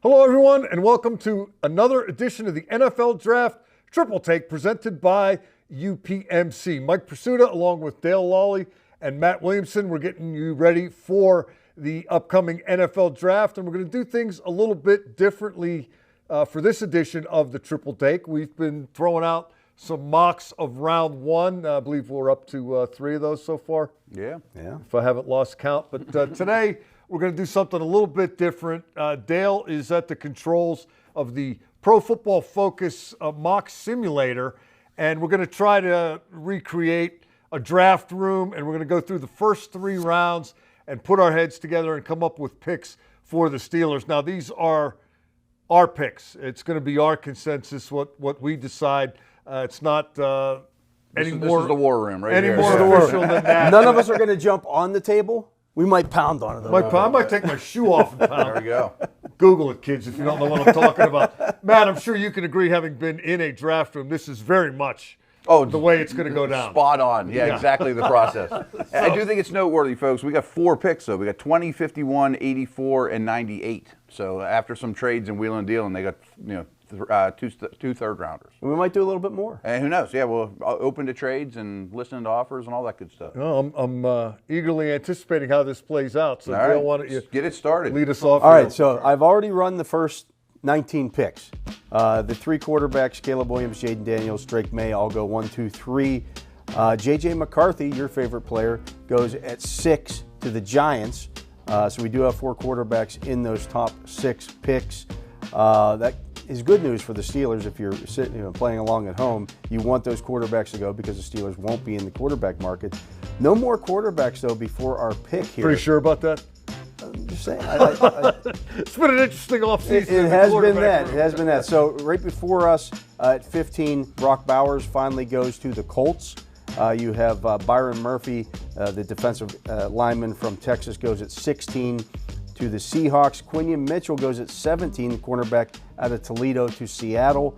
Hello, everyone, and welcome to another edition of the NFL Draft Triple Take presented by UPMC. Mike Pursuta, along with Dale Lawley and Matt Williamson, we're getting you ready for the upcoming NFL Draft, and we're going to do things a little bit differently for this edition of the Triple Take. We've been throwing out some mocks of round one. I believe we're up to 3 of those so far. Yeah. If I haven't lost count. But today, we're going to do something a little bit different. Dale is at the controls of the Pro Football Focus mock simulator, and we're going to try to recreate a draft room, and we're going to go through the first 3 rounds and put our heads together and come up with picks for the Steelers. Now, these are our picks. It's going to be our consensus, what we decide. It's not any more. This is the war room, right? Any here. more official than that. None of us are going to jump on the table. We might pound on it. I might take my shoe off and pound. There we go. Google it, kids, if you don't know what I'm talking about. Matt, I'm sure you can agree, having been in a draft room, this is very much the way it's going to go down. Spot on. Yeah, exactly the process. I do think it's noteworthy, folks. We got 4 picks, though. We got 20, 51, 84, and 98. So after some trades and wheeling and dealing, they got, two third-rounders. We might do a little bit more. And who knows? Yeah, we'll open to trades and listening to offers and all that good stuff. No, I'm eagerly anticipating how this plays out. So, All Dale, right. why don't you Get it started. lead us off? All right, so I've already run the first 19 picks. The 3 quarterbacks, Caleb Williams, Jaden Daniels, Drake May, all go 1, 2, 3. J.J. McCarthy, your favorite player, goes at 6 to the Giants. So we do have 4 quarterbacks in those top 6 picks. That is good news for the Steelers if you're sitting, playing along at home. You want those quarterbacks to go because the Steelers won't be in the quarterback market. No more quarterbacks, though, before our pick here. Pretty sure about that? I'm just saying. It's been an interesting offseason. It has been that. It has been that. So right before us at 15, Brock Bowers finally goes to the Colts. You have Byron Murphy, the defensive lineman from Texas, goes at 16 to the Seahawks. Quinion Mitchell goes at 17, the cornerback out of Toledo, to Seattle.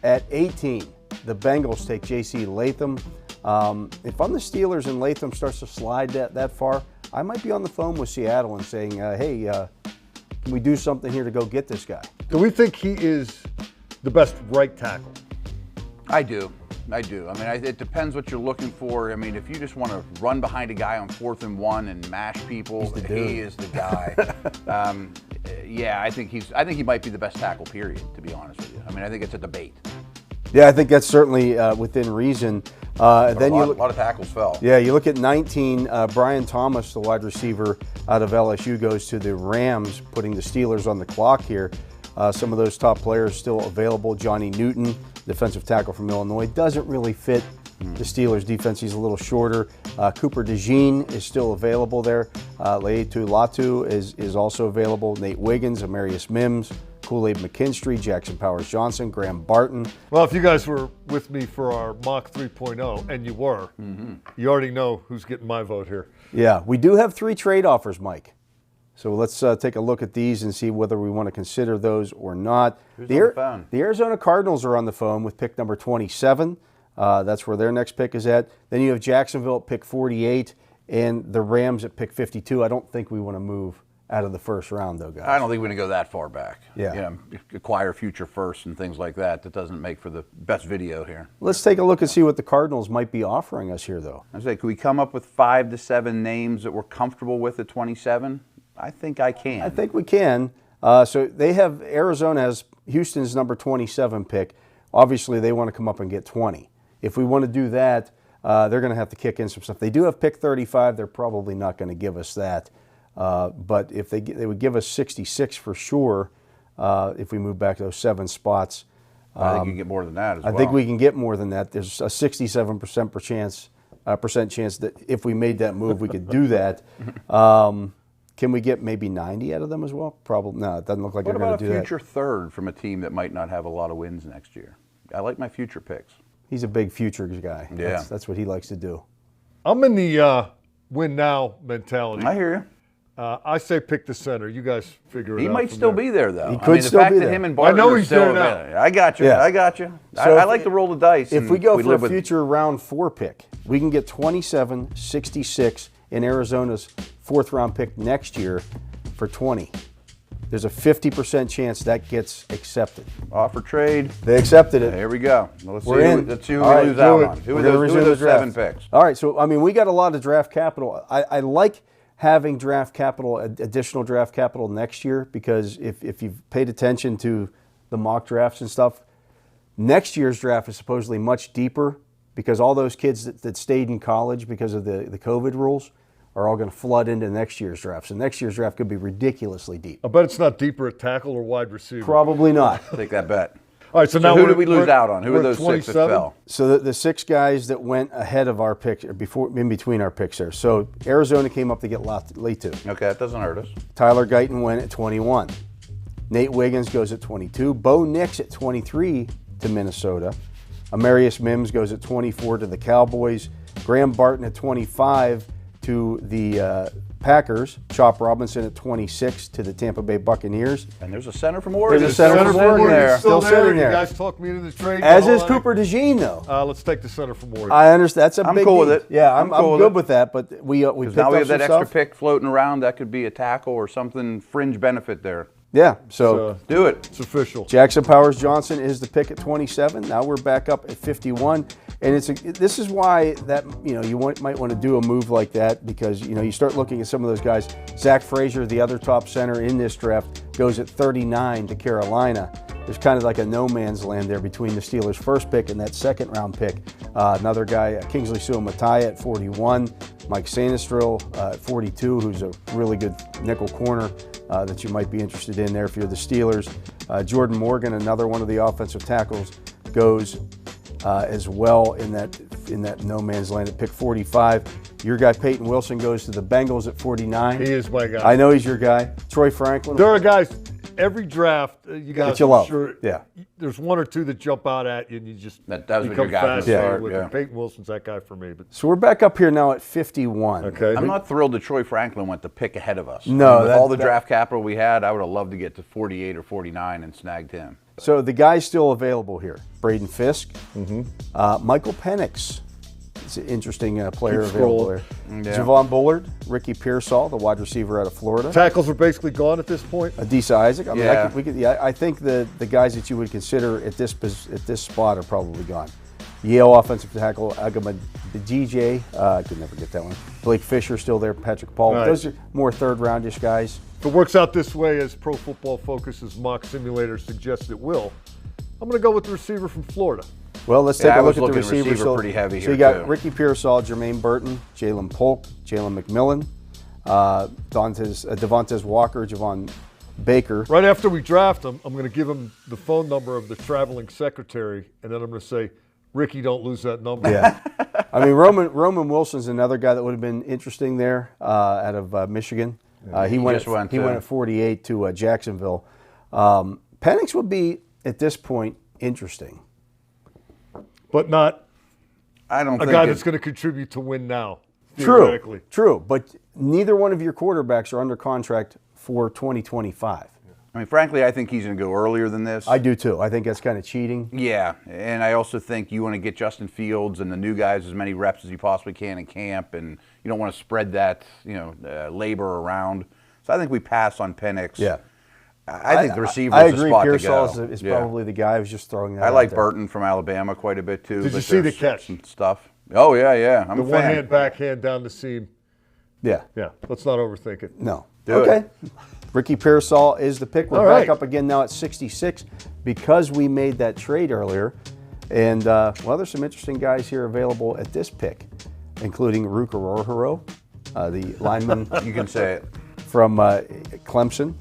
At 18, the Bengals take J.C. Latham. If I'm the Steelers and Latham starts to slide that far, I might be on the phone with Seattle and saying, hey, can we do something here to go get this guy? Do we think he is the best right tackle? I do. I mean, it depends what you're looking for. I mean, if you just want to run behind a guy on 4th and 1 and mash people, he is the guy. I think he might be the best tackle, period, to be honest with you. I mean, I think it's a debate. Yeah, I think that's certainly within reason. Then a lot of tackles fell. Yeah, you look at 19, Brian Thomas, the wide receiver out of LSU, goes to the Rams, putting the Steelers on the clock here. Some of those top players still available. Johnny Newton, defensive tackle from Illinois, doesn't really fit the Steelers' defense. He's a little shorter. Cooper DeJean is still available there. Leatu Latu is also available. Nate Wiggins, Amarius Mims, Kool-Aid McKinstry, Jackson Powers Johnson, Graham Barton. Well, if you guys were with me for our mock 3.0, and you were, you already know who's getting my vote here. Yeah, we do have 3 trade offers, Mike. So let's take a look at these and see whether we want to consider those or not. The Arizona Cardinals are on the phone with pick number 27. That's where their next pick is at. Then you have Jacksonville at pick 48 and the Rams at pick 52. I don't think we want to move out of the first round, though, guys. I don't think we're going to go that far back. Yeah. Acquire future first and things like that. That doesn't make for the best video here. Let's take a look and see what the Cardinals might be offering us here, though. I say, can we come up with 5 to 7 names that we're comfortable with at 27? I think I can. I think we can. So they have Arizona as Houston's number 27 pick. Obviously, they want to come up and get 20. If we want to do that, they're going to have to kick in some stuff. They do have pick 35. They're probably not going to give us that. But if they would give us 66 for sure, if we move back those 7 spots. I think you can get more than that as well. I think we can get more than that. There's a 67% chance that if we made that move, we could do that. Can we get maybe 90 out of them as well? Probably. No, it doesn't look like they're going to do that. What about a future third from a team that might not have a lot of wins next year? I like my future picks. He's a big future guy. Yeah. That's what he likes to do. I'm in the win now mentality. I hear you. I say pick the center. You guys figure it out. He might still be there, though. He could still be there. The fact that him and Barton know are he's still there now. I got you. Yeah. I got you. So I like to roll the dice. If we go for a with future round 4 pick, we can get 27, 66 in Arizona's 4th round pick next year for 20. there's a 50% chance that gets accepted. Offer trade. They accepted it. Here we go. Let's We're in. Let's see who All we right, lose do out it. on. Who We're are gonna those, resume the 7 draft. picks? All right, so I mean, we got a lot of draft capital. I like having draft capital, additional draft capital next year, because if you've paid attention to the mock drafts and stuff, next year's draft is supposedly much deeper because all those kids that stayed in college because of the COVID rules are all going to flood into next year's draft. So next year's draft could be ridiculously deep. I bet it's not deeper at tackle or wide receiver. Probably not. Take that bet. All right, so now who did we lose out on? Who we're are at those 6 that 27? fell? So the 6 guys that went ahead of our pick, in between our picks there. So Arizona came up to get Latu. Okay, that doesn't hurt us. Tyler Guyton went at 21. Nate Wiggins goes at 22. Bo Nix at 23 to Minnesota. Amarius Mims goes at 24 to the Cowboys. Graham Barton at 25 to the Packers. Chop Robinson at 26 to the Tampa Bay Buccaneers. And there's a center from Oregon. There's a center from Oregon there. still sitting there. You guys talked me into the trade. As is Cooper DeJean, though. Let's take the center from Oregon. I understand. That's a I'm big cool deal. with it. Yeah, I'm I'm cool with good it. with that. But we picked Now we up have that some extra stuff. pick floating around. That could be a tackle or something, fringe benefit there. Yeah, so Do it. It's official. Jackson Powers Johnson is the pick at 27. Now we're back up at 51, and this is why that you might want to do a move like that, because you start looking at some of those guys. Zach Frazier, the other top center in this draft, goes at 39 to Carolina. There's kind of like a no man's land there between the Steelers' first pick and that second round pick. Another guy, Kingsley Suamataia at 41, Mike Sanistril at 42, who's a really good nickel corner that you might be interested in there if you're the Steelers. Jordan Morgan, another one of the offensive tackles, goes as well in that no man's land at pick 45. Your guy Peyton Wilson goes to the Bengals at 49. He is my guy. I know he's your guy. Troy Franklin. There are guys, every draft, you guys, That you love. sure, Yeah. there's 1 or 2 that jump out at you, and you just That was what become you got from the fascinated start, with yeah. it. Peyton Wilson's that guy for me. But So we're back up here now at 51. okay, I'm not thrilled that Troy Franklin went the pick ahead of us. No, with that- all the that- draft capital we had, I would have loved to get to 48 or 49 and snagged him. So the guys still available here: Braden Fisk, Michael Penix. It's an interesting player Keep available scrolling. there. Yeah. Javon Bullard, Ricky Pearsall, the wide receiver out of Florida. tackles are basically gone at this point. Adisa Isaac. I mean, Yeah. I think the guys that you would consider at this spot are probably gone. Yale offensive tackle Agama DJ. I could never get that one. Blake Fisher still there. Patrick Paul. Right. Those are more third-roundish guys. If it works out this way, as Pro Football Focus's mock simulator suggests it will, I'm going to go with the receiver from Florida. Well, let's take Yeah, I a look was at the looking receivers. receiver pretty heavy so here, you got too. Ricky Pearsall, Jermaine Burton, Jalen Polk, Jalen McMillan, Devontae Walker, Javon Baker. Right after we draft him, I'm going to give him the phone number of the traveling secretary, and then I'm going to say, Ricky, don't lose that number. Yeah. I mean, Roman Wilson's another guy that would have been interesting there out of Michigan. He went at 48 to Jacksonville. Penix would be, at this point, interesting. But not I don't a think guy it- that's going to contribute to win now, True, theoretically. true. But neither one of your quarterbacks are under contract for 2025. I mean, frankly, I think he's going to go earlier than this. I do too. I think that's kind of cheating. Yeah, and I also think you want to get Justin Fields and the new guys as many reps as you possibly can in camp, and you don't want to spread that labor around. So I think we pass on Penix. Yeah. I think the receiver I is the agree. spot Pearsall to go. is probably the guy. I was just throwing that I out like there. Burton from Alabama quite a bit too. Did you but see the there's catch? some stuff? Oh yeah. I'm The a fan. one-hand backhand down the seam. Yeah. Yeah, let's not overthink it. No. Do Okay. Ricky Pearsall is the pick. We're All back right. up again now at 66 because we made that trade earlier. And, there's some interesting guys here available at this pick, including Ruke Orhorhoro, the lineman You can say it. from Clemson.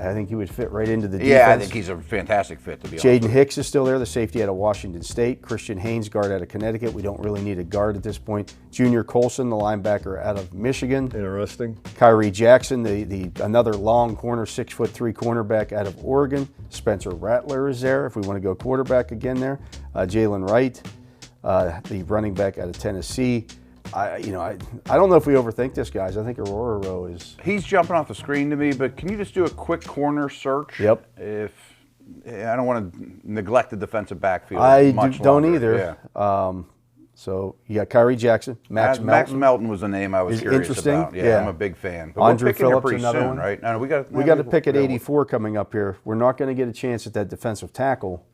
I think he would fit right into the defense. Yeah, I think he's a fantastic fit, to be honest. Jaden Hicks is still there, the safety out of Washington State. Christian Haynes, guard out of Connecticut. We don't really need a guard at this point. Junior Colson, the linebacker out of Michigan. Interesting. Kyrie Jackson, the another long corner, 6'3" cornerback out of Oregon. Spencer Rattler is there if we want to go quarterback again there. Jalen Wright, the running back out of Tennessee. I don't know if we overthink this, guys. I think Orhorhoro is. He's jumping off the screen to me, but can you just do a quick corner search? Yep. I don't want to neglect the defensive backfield. I much don't longer. either. Yeah. So you got Kyrie Jackson, Max Melton was the name I was curious interesting. about. Yeah, I'm a big fan. But Andrew we're picking Phillips, pretty another soon, one. right? No, we got to pick at 84 coming up here. We're not going to get a chance at that defensive tackle.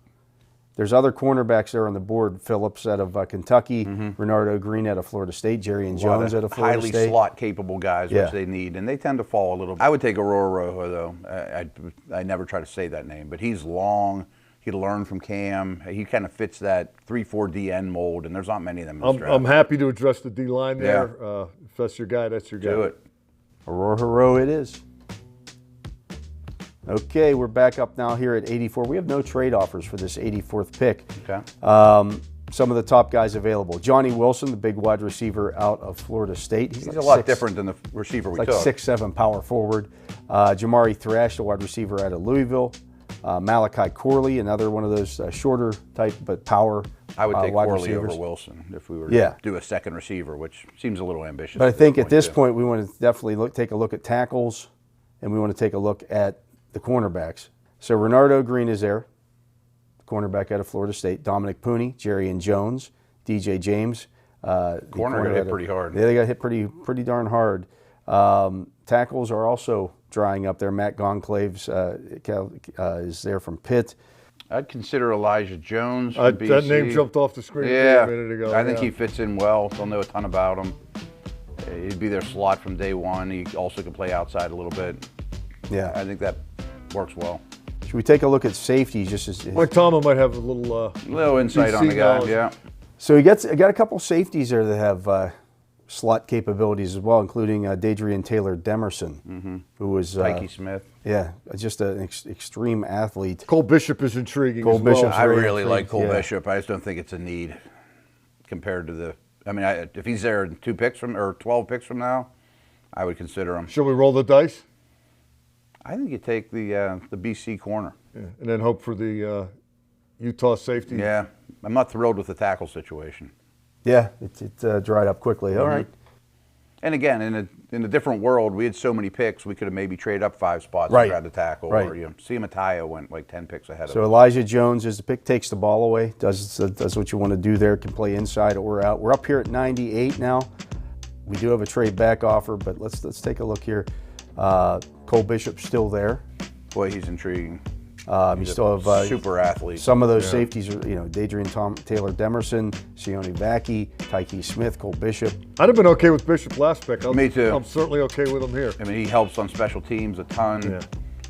There's other cornerbacks there on the board. Phillips out of Kentucky, Renardo Green out of Florida State, Jerry and Jones out of Florida State. Highly slot-capable guys, which they need, and they tend to fall a little bit. I would take Orhorhoro, though. I never try to say that name, but he's long. He learned from Cam. He kind of fits that 3-4 DN mold, and there's not many of them in this draft. I'm happy to address the D-line there. Yeah. If that's your guy, that's your guy. Do it. Orhorhoro it is. Okay, we're back up now here at 84. We have no trade offers for this 84th pick. Okay. Some of the top guys available. Johnny Wilson, the big wide receiver out of Florida State. He's like a lot different than the receiver we took. Like 6'7" power forward. Jamari Thrash, the wide receiver out of Louisville. Malachi Corley, another one of those shorter type but power I would take Corley receivers over Wilson if we were to do a second receiver, which seems a little ambitious. But I think at this point we want to definitely take a look at tackles, and we want to take a look at the cornerbacks. So Renardo Green is there, the cornerback out of Florida State. Dominic Pooney, Jerry and Jones, DJ James. Corner got hit pretty hard. Yeah, they got hit pretty darn hard. Tackles are also drying up there. Matt Gonclaves is there from Pitt. I'd consider Elijah Jones from BC. That name jumped off the screen a minute ago. I think he fits in well. They'll know a ton about him. He'd be their slot from day one. He also can play outside a little bit. Yeah, I think that works well. Should we take a look at safeties? Just as Mike Tomlin might have a little insight on the guy. knowledge. Yeah. So I got a couple safeties there that have slot capabilities as well, including Dadrian Taylor Demerson, who was Tyke Smith. Yeah, just an extreme athlete. Cole Bishop is intriguing. Cole as well. Bishop's I very really like Cole intriguing, Bishop. I just don't think it's a need compared to the. I mean, if he's there 2 picks from or 12 picks from now, I would consider him. Should we roll the dice? I think you take the BC corner. Yeah. And then hope for the Utah safety. Yeah, I'm not thrilled with the tackle situation. Yeah, it dried up quickly. All right. And again, in a different world, we had so many picks, we could have maybe traded up 5 spots Right. to grab the tackle. Right. Or Mattia went like 10 picks ahead of So him. Elijah Jones is the pick, takes the ball away, does what you want to do there, can play inside or out. We're up here at 98 now. We do have a trade back offer, but let's take a look here. Cole Bishop's still there. Boy, he's intriguing. You still have super athlete. some of those safeties are, Dadrian Taylor Demerson, Sione Vacchi, Tyke Smith, Cole Bishop. I'd have been okay with Bishop last pick. Me too. I'm certainly okay with him here. I mean, he helps on special teams a ton. Yeah.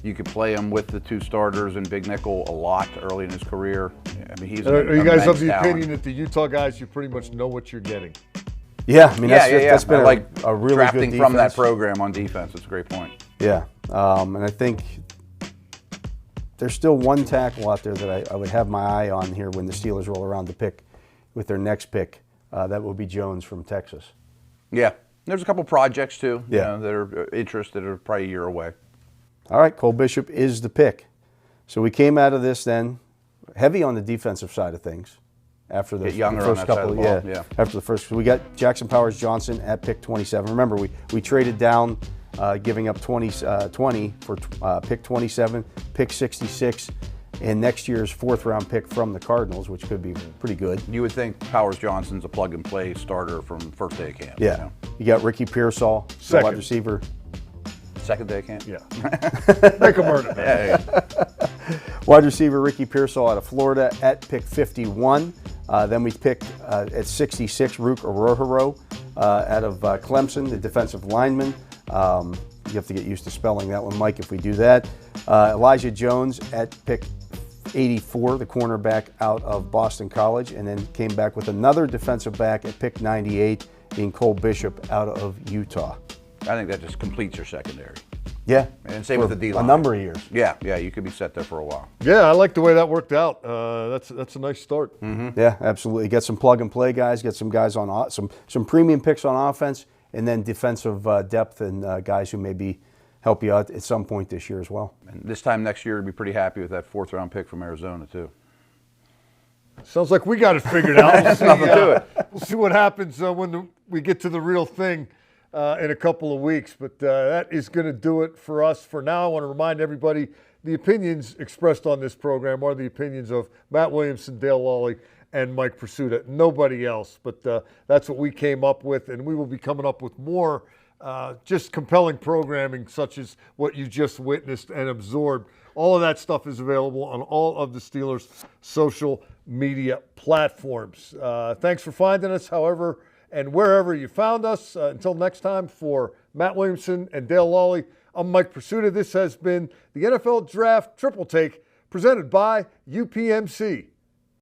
You could play him with the 2 starters in big nickel a lot early in his career. I mean, he's Are you guys of the talent. opinion that the Utah guys, you pretty much know what you're getting? Yeah, I mean, that's been I like a really drafting good from that defense. program on defense. It's a great point. Yeah, and I think there's still one tackle out there that I would have my eye on here when the Steelers roll around to pick with their next pick. That will be Jones from Texas. Yeah, there's a couple projects too. Yeah. That are interested are probably a year away. All right, Cole Bishop is the pick. So we came out of this then heavy on the defensive side of things. After the Get younger first on that side couple, of the ball, yeah. After the first, we got Jackson Powers Johnson at pick 27. Remember, we traded down, giving up 20 for pick 27, pick 66, and next year's 4th round pick from the Cardinals, which could be pretty good. You would think Powers Johnson's a plug and play starter from first day of camp. Yeah, you got Ricky Pearsall, the Second. wide receiver. Second day of camp. Yeah. Make a murder. Yeah. Wide receiver Ricky Pearsall out of Florida at pick 51. Then we picked at 66 Ruke Orhorhoro out of Clemson, the defensive lineman. You have to get used to spelling that one, Mike, if we do that. Elijah Jones at pick 84, the cornerback out of Boston College, and then came back with another defensive back at pick 98, being Cole Bishop out of Utah. I think that just completes your secondary. Yeah. And same with the D-line. A number of years. Yeah, you could be set there for a while. Yeah, I like the way that worked out. That's a nice start. Yeah, absolutely. Get some plug and play guys. Get some guys on some premium picks on offense, and then defensive depth and guys who maybe help you out at some point this year as well. And this time next year, we'd be pretty happy with that 4th round pick from Arizona too. Sounds like we got it figured out. We'll see, Nothing to it. We'll see what happens when we get to the real thing in a couple of weeks. But that is going to do it for us. For now, I want to remind everybody the opinions expressed on this program are the opinions of Matt Williamson, Dale Lawley, and Mike Pursuta, nobody else. But that's what we came up with, and we will be coming up with more just compelling programming such as what you just witnessed and absorbed. All of that stuff is available on all of the Steelers' social media platforms. Thanks for finding us, however, and wherever you found us. Until next time, for Matt Williamson and Dale Lawley, I'm Mike Pursuta. This has been the NFL Draft Triple Take presented by UPMC.